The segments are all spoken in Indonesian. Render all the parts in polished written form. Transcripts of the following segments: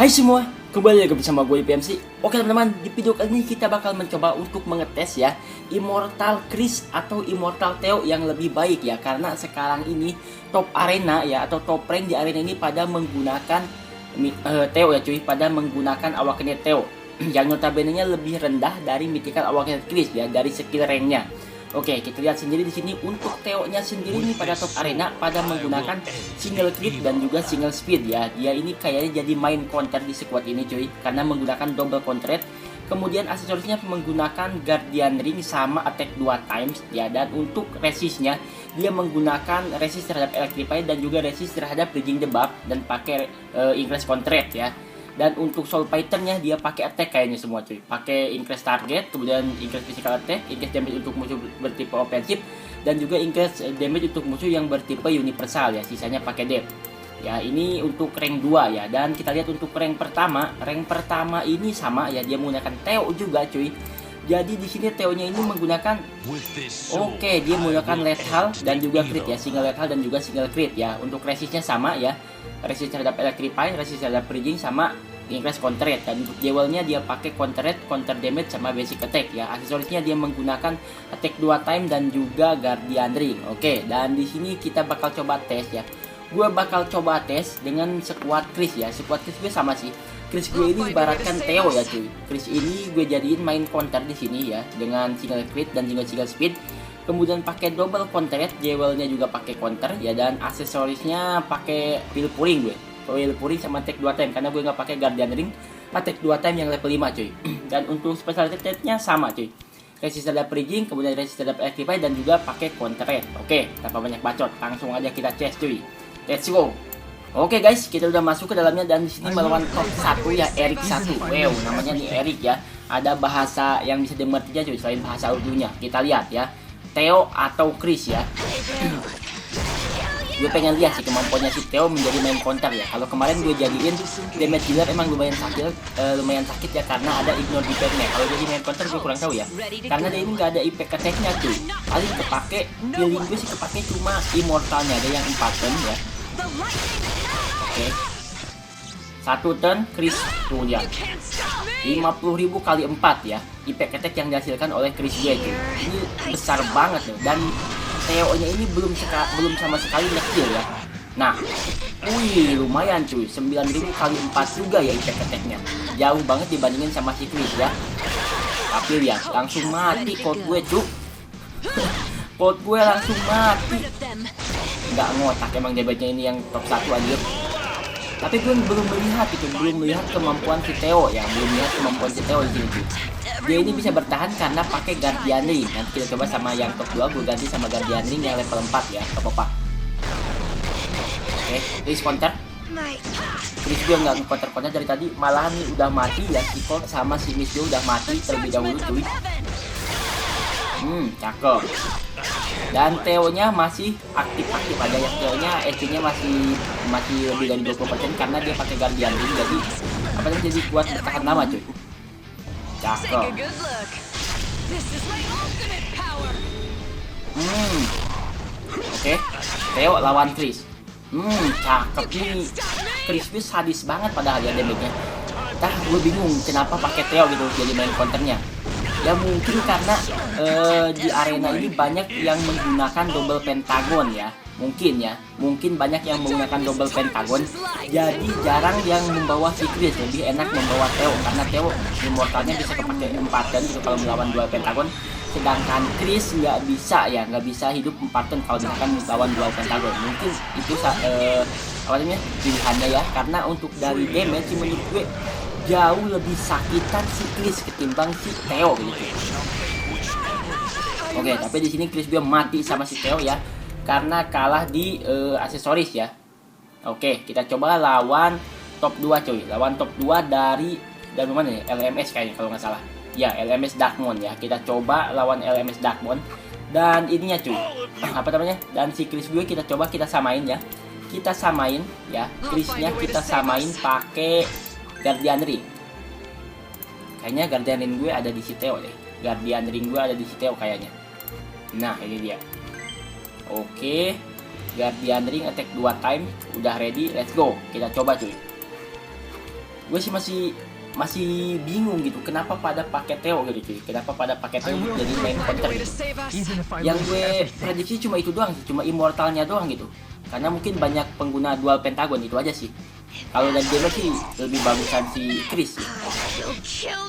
Hai semua, kembali lagi bersama gue PMC. Oke teman-teman, di video kali ini kita bakal mencoba untuk mengetes ya Immortal Chris atau Immortal Theo yang lebih baik ya. Karena sekarang ini top arena ya atau top rank di arena ini pada menggunakan Theo ya cuy, pada menggunakan Awakening Theo yang notabene-nya lebih rendah dari Mythical Awakening Chris ya, dari skill ranknya. Oke, kita lihat sendiri di sini untuk Theo-nya sendiri nih pada top arena pada menggunakan single crit dan juga single speed ya. Dia ini kayaknya jadi main counter di squad ini cuy, karena menggunakan double counter. Kemudian aksesorisnya menggunakan Guardian Ring sama attack 2 times ya, dan untuk resistnya dia menggunakan resist terhadap Electrify dan juga resist terhadap Bridging the Buff dan pakai increase counter ya. Dan untuk Soul Fighter-nya dia pakai attack kayaknya semua cuy. Pakai increase target, kemudian increase physical attack, increase damage untuk musuh bertipe offensive, dan juga increase damage untuk musuh yang bertipe universal ya. Sisanya pakai dep. Ya, ini untuk rank 2 ya. Dan kita lihat untuk rank pertama. Rank pertama ini sama ya, dia menggunakan Theo juga cuy. Jadi di sini Theo-nya ini menggunakan dia menggunakan lethal dan juga crit ya, single lethal dan juga single crit ya. Untuk resistnya sama ya. Resist terhadap Electrify, resist terhadap Bridging sama increase counter rate. Dan untuk jewelnya dia pakai counter rate, counter damage sama basic attack ya. Aksesorisnya dia menggunakan attack 2 time dan juga Guardian Ring. Oke, dan di sini kita bakal coba tes ya. Gue bakal coba tes dengan squad Chris ya. Squad Chris gue sama sih. Chris gue ini ibaratkan Theo ya cuy. Chris ini gue jadiin main counter di sini ya, dengan single crit dan juga single speed. Kemudian pakai double counter, jewelnya juga pakai counter ya, dan aksesorisnya pakai pil puring gue. Pil puring sama attack 2 time karena gue nggak pakai Guardian Ring, attack 2 time yang level 5 cuy. Dan untuk special attack-nya sama cuy. Resist terhadap Bridging, kemudian resist terhadap Electrify dan juga pakai counter. Oke, tanpa banyak bacot, langsung aja kita chase cuy. Let's go. Oke guys, kita udah masuk ke dalamnya dan di sini melawan top 1 ya, Eric 1. Wow, namanya nih Eric ya. Ada bahasa yang bisa dimengerti cuy selain bahasa Urdunya. Kita lihat ya. Theo atau Chris ya. Gue pengen lihat sih kemampuannya si Theo menjadi main counter ya. Kalau kemarin gue jadiin damage dealer emang lumayan sakit ya, karena ada ignore defense-nya. Kalau jadi main counter gue kurang tahu ya, karena dia ini nggak ada impact attack-nya tuh. Paling kepake healing gue sih kepake cuma immortalnya, ada yang 4 turn ya. Oke. 1 turn Chris tuh ya. 50.000 kali 4 ya. Impact attack yang dihasilkan oleh Chris gue itu. Ini besar banget loh. Dan Theo-nya ini belum sama sekali nge-kill ya. Nah, wih lumayan cuy. 9.000 kali 4 juga ya impact attack-nya. Jauh banget dibandingin sama si Chris ya. Tapi ya langsung mati code gue cuy. Code gue langsung mati. Nggak ngotak emang damage-nya ini yang top 1 anjir. Tapi gue belum melihat kemampuan si Theo ya, belum melihat kemampuan si Theo di sini tuh. Dia ini bisa bertahan karena pakai Guardian Ring. Nanti kita coba sama yang top 2, gue ganti sama Guardian Ring yang level 4 ya, top 4. Oke, please counter. Chris gue nggak counter dari tadi, malahan nih udah mati ya, si Colt sama si Miss gue udah mati terlebih dahulu cuy. Cakep. Dan Theo-nya masih aktif aja ya. Theo-nya HP-nya masih lebih dari 20% karena dia pakai Guardian Ring, jadi apa namanya, jadi kuat bertahan lama cuy. Cakep. Oke. Theo lawan Chris. Cakep nih. Chris itu sadis banget padahal ya damage-nya. Gue bingung kenapa pakai Theo gitu jadi main counternya. Ya mungkin karena di arena ini banyak yang menggunakan double pentagon ya. Mungkin banyak yang menggunakan double pentagon. Jadi jarang yang membawa si Chris, lebih enak membawa Theo karena Theo immortalnya bisa kepake 4 turn gitu kalau melawan dual pentagon. Sedangkan Chris nggak bisa hidup 4 turn kalau misalkan melawan dual pentagon. Mungkin itu pilihannya ya, karena untuk dari damage menurut gue jauh lebih sakitan si Chris ketimbang si Theo gitu. Oke, tapi di sini Chris gue mati sama si Theo ya, karena kalah di aksesoris ya. Oke, kita coba lawan top 2 cuy. Lawan top 2 dari mana nih? LMS kayaknya kalau nggak salah. Ya, LMS Darkmoon ya. Kita coba lawan LMS Darkmoon. Dan ininya cuy. Dan si Chris gue kita samain ya. Kita samain ya. Chris-nya kita samain pakai Guardian Ring. Kayaknya Guardian Ring gue ada di si Theo deh. Guardian Ring gue ada di si Theo kayaknya. Nah, ini dia. Oke. Guardian Ring attack 2 time udah ready, let's go. Kita coba cuy. gue sih masih bingung gitu, kenapa pada pakai Theo gitu cuy, kenapa pada pakai Theo jadi main counter gitu. Yang gue prediksi cuma itu doang sih, cuma immortalnya doang gitu, karena mungkin banyak pengguna dual pentagon, itu aja sih. Kalau dari damage sih lebih bagusan si Chris ya.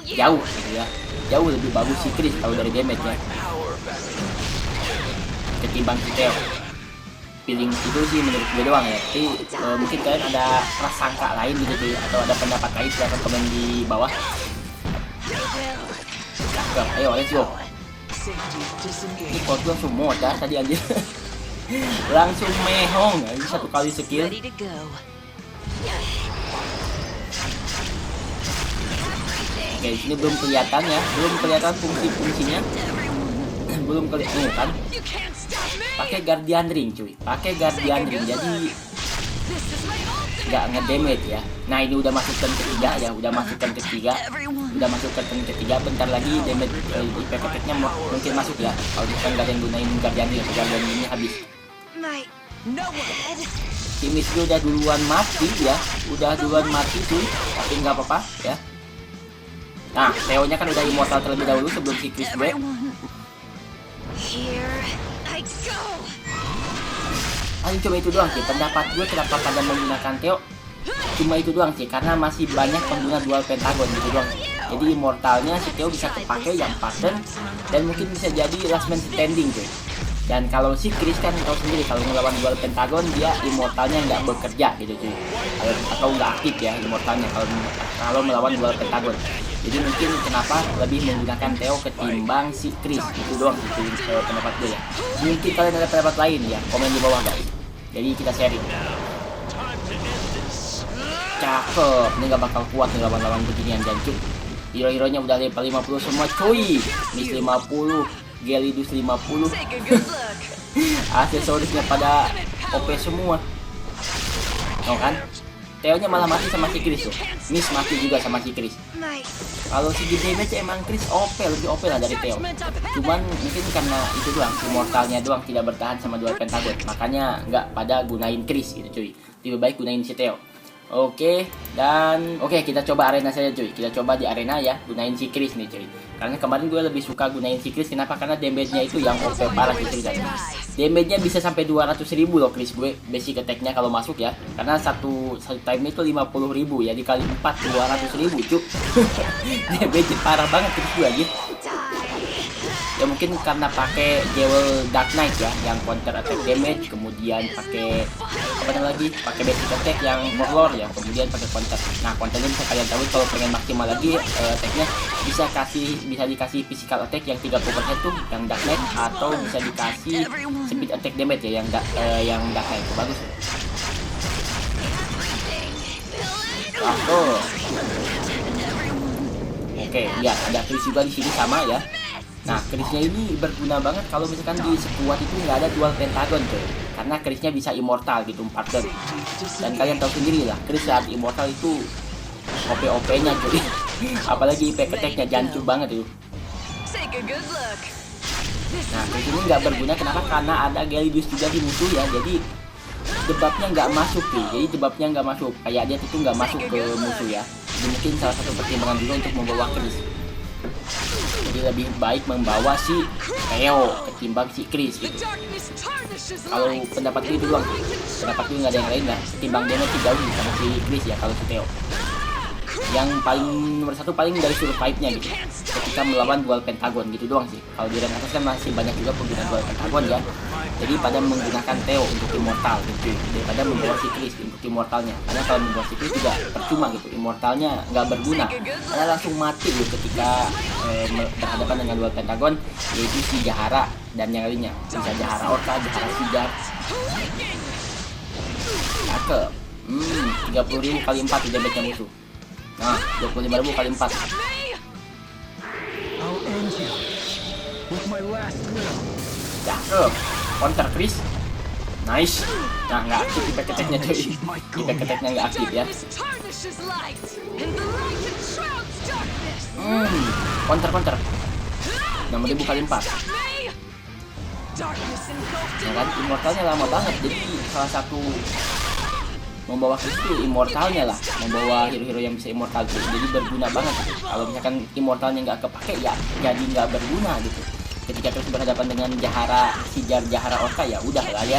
Jauh gitu ya, jauh lebih bagus si Chris kalau dari damage ya ketimbang si Theo. Feeling itu sih menurut gue doang ya, tapi mungkin kalian ada prasangka lain gitu cuy, atau ada pendapat lain, silahkan komen di bawah. Cakep, ayo let's go. Ini kok langsung modal tadi anjir. Langsung mehong aja satu kali skill. Oke, ini belum kelihatan ya, belum kelihatan fungsinya. Belum kelihatan kan? Pakai Guardian Ring cuy, pakai Guardian Ring, jadi nggak ngedamage ya. Nah ini udah masuk turn ketiga ya, udah masuk turn ketiga, bentar lagi damage IP packetnya mungkin masuk ya. Kalau bukan nggak ada yang gunain Guardian Ring, Guardian Ringnya habis. Si Misty udah duluan mati ya, cuy, tapi nggak apa-apa ya. Nah Theo-nya kan udah immortal terlebih dahulu sebelum si Chris gue. Paling cuma itu doang sih pendapat gue kenapa pada menggunakan Theo, cuma itu doang sih, karena masih banyak pengguna dual pentagon gitu doang. Jadi immortalnya si Theo bisa kepake yang pattern dan mungkin bisa jadi last man standing cuy. Dan kalau si Chris kan tahu sendiri kalau melawan dual pentagon dia immortalnya nggak bekerja gitu cuy, atau nggak aktif ya immortalnya kalau melawan dual pentagon. Jadi mungkin kenapa lebih menggunakan Theo ketimbang si Chris, itu doang sih pendapat gue ya. Mungkin kalian ada pendapat lain ya, komen di bawah guys. Jadi kita sharing. Cakep, ini gak bakal kuat nih lawan-lawan beginian jancuk. Hero-heronya udah level 50 semua cuy. Miss 50, Gelidus 50. Aksesorisnya pada OP semua. Oh kan? Theo-nya malah mati sama si Chris tuh. Miss mati juga sama si Chris. Kalau segi damage emang Chris OP, lebih OP lah dari Theo. Cuman mungkin karena itu doang, immortalnya doang tidak bertahan sama dual pentagon, makanya nggak pada gunain Chris gitu cuy. Lebih baik gunain si Theo. Oke, kita coba arena saja cuy. Kita coba di arena ya, gunain si Chris nih cuy. Karena kemarin gue lebih suka gunain si Chris, kenapa? Karena damage-nya itu yang OP parah gitu guys. Damage-nya bisa sampai 200.000 loh Chris gue, basic attack-nya kalau masuk ya. Karena satu time itu 50.000 ya, dikali 4 200.000 cuk. Damage parah banget Chris gue aja. Ya mungkin karena pakai Jewel Dark Knight ya, yang counter attack damage, kemudian pakai pakai basic attack yang warlord ya, kemudian pakai counter. Nah counternya bisa kalian tahu kalau pengen maksimal lagi attacknya bisa dikasih physical attack yang 30% tuh yang Dark Knight, atau bisa dikasih speed attack damage ya yang Dark Knight, itu bagus ya. Oke, ya ada Chris juga di sini sama ya. Nah, Chrisnya ini berguna banget kalau misalkan di squad itu nggak ada dual pentagon tuh, karena Chrisnya bisa immortal gitu 4 turn. Dan kalian tahu sendiri lah, Chris saat immortal itu OP-OP-nya cuy. Apalagi IP attack-nya jancur banget itu. Nah, Chris ini nggak berguna kenapa? Karena ada Gelidus juga di musuh ya, jadi debuffnya nggak masuk cuy. Jadi debuffnya nggak masuk, kayak dia itu nggak masuk ke musuh ya. Jadi mungkin salah satu pertimbangan juga untuk membawa Chris. Jadi lebih baik membawa si Theo ketimbang si Chris gitu. Kalau pendapat gue itu doang, pendapat gue nggak ada yang lain lah. Ketimbang damage sih jauh sama si Chris ya kalau si Theo. Yang paling nomor satu paling dari survive-nya gitu, ketika melawan dual pentagon gitu doang sih. Kalau di rank atas kan masih banyak juga pengguna dual pentagon ya. Jadi pada menggunakan Theo untuk immortal gitu, daripada membawa si Chris untuk immortalnya. Karena kalau membawa si Chris juga percuma gitu, immortalnya nggak berguna, karena langsung mati gitu ketika berhadapan dengan dual pentagon, yaitu si Jahara dan yang lainnya. Bisa Jahara Orca, Jahara Sijar. Cakep. 30.000 kali 4 damage-nya musuh. Nah, 25.000 kali 4. Cakep. Counter Chris. Nice. Nah, nggak aktif IP attack-nya cuy. IP attack-nya nggak aktif ya. Counter. 6.000 kali 4. Nah kan, immortalnya lama banget. Jadi salah satu membawa Chris itu immortalnya lah, membawa hero-hero yang bisa immortal gitu. Jadi berguna banget gitu. Kalau misalkan immortalnya nggak kepake ya jadi nggak berguna gitu. Ketika Chris berhadapan dengan Jahara Orca ya udah lah ya.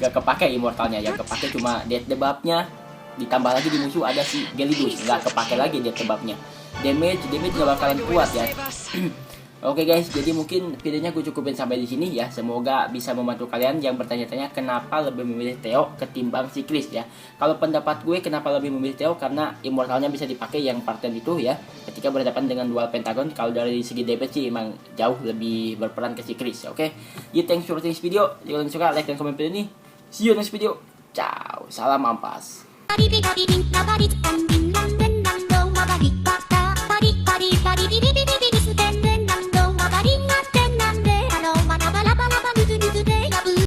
Gak kepake immortalnya, yang kepake cuma death debuff-nya, ditambah lagi di musuh ada si Gelidus, nggak kepake lagi death debuff-nya. Damage nggak bakalan kuat ya. Oke guys, jadi mungkin videonya gue cukupin sampai di sini ya. Semoga bisa membantu kalian yang bertanya-tanya kenapa lebih memilih Theo ketimbang si Chris ya. Kalau pendapat gue kenapa lebih memilih Theo, karena immortalnya bisa dipakai yang parten itu ya. Ketika berhadapan dengan dual pentagon, kalau dari segi damage sih emang jauh lebih berperan ke si Chris. Oke, jadi thanks for watching this video. Jika kalian suka, like dan komen video ini. See you next video. Ciao, salam ampas.